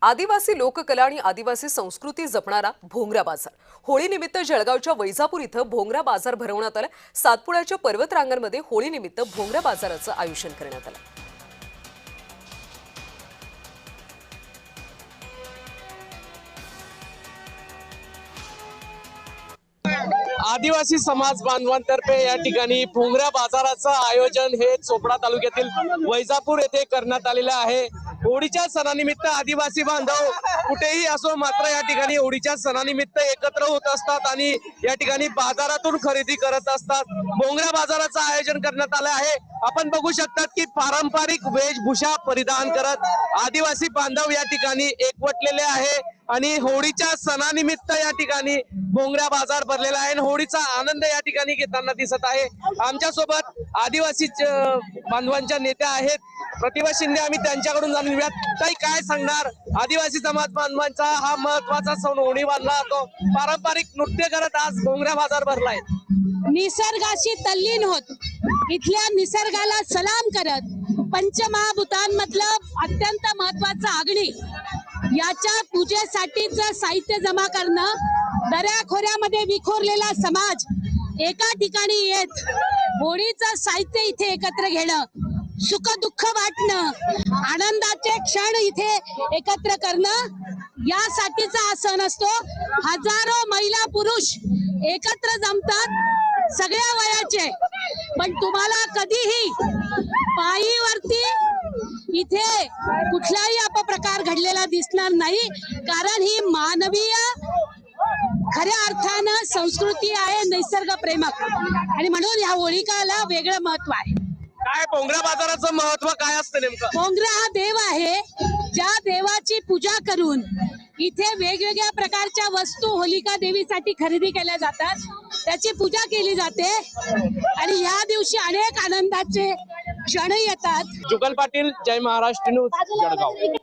आदिवासी लोककला आणि आदिवासी संस्कृती जपणारा भोंगरा बाजार। होळीनिमित्त जळगावच्या वैजापूर इथं भोंगरा बाजार भरवण्यात आला। सातपुड्याच्या पर्वतरांगांमध्ये होळीनिमित्त भोंगरा बाजाराचं आयोजन करण्यात आलं। आदिवासी समाज बांधवांतर्फे या ठिकाणी भोंगरा बाजाराचं आयोजन हे चोपडा तालुक्यातील वैजापूर येथे करण्यात आलेलं आहे। होळीच्या सणानिमित्त आदिवासी बांधव कुठेही असो मात्र या ठिकाणी होळीच्या सणानिमित्त एकत्र होत असतात आणि या ठिकाणी बाजारातून खरेदी करत असतात। भोंगरा बाजाराचं आयोजन करण्यात आलं आहे। आपण बघू शकतात की पारंपरिक वेशभूषा परिधान करत आदिवासी बांधव या ठिकाणी एकवटलेले आहे आणि होळीच्या सणानिमित्त या ठिकाणी भोंगरा बाजार भरलेला आहे। होळीचा आनंद या ठिकाणी घेताना दिसत आहे। आमच्या सोबत आदिवासी बांधवांच्या नेत्या आहेत प्रतिभा शिंदे, आम्ही त्यांच्याकडून जाणून घेऊयात ताई काय सांगणार। आदिवासी समाज बांधवांचा हा महत्वाचा सण होळी मानला जातो। पारंपरिक नृत्य करत आज भोंगरा बाजार भरलाय। निसर्गाशी तल्लीन होत इथल्या निसर्गाला सलाम करत पंचमहाभूतांमधलं अत्यंत महत्वाचं अग्नी याच्या पूजेसाठीच साहित्य जमा करणं, दऱ्याखोऱ्यामध्ये विखुरलेला समाज एका ठिकाणी येत होळीचं साहित्य इथे एकत्र घेणं, सुख दुःख वाटणं, आनंदाचे क्षण इथे एकत्र करणं, यासाठीचा हा सण असतो। हजारो महिला पुरुष एकत्र जमतात, सगळ्या वयाचे, पण तुम्हाला कधीही पायीवरती इथे कुठलाही अपप्रकार घडलेला दिसणार नाही, कारण ही मानवीय खऱ्या अर्थानं संस्कृती आहे, निसर्ग प्रेमक, आणि म्हणून ह्या होळीकाला वेगळं महत्व आहे। काय भोंगरा बाजाराचं महत्व काय असतं नेमकं? भोंगरा हा देव आहे, ज्या देवाची पूजा करून इथे वेगवेगळ्या प्रकारच्या वस्तू होलिका देवीसाठी खरेदी केल्या जातात, त्याची पूजा केली जाते आणि या दिवशी अनेक आनंदाचे क्षण येतात। जुगल पाटील, जय महाराष्ट्र न्यूज, जळगाव।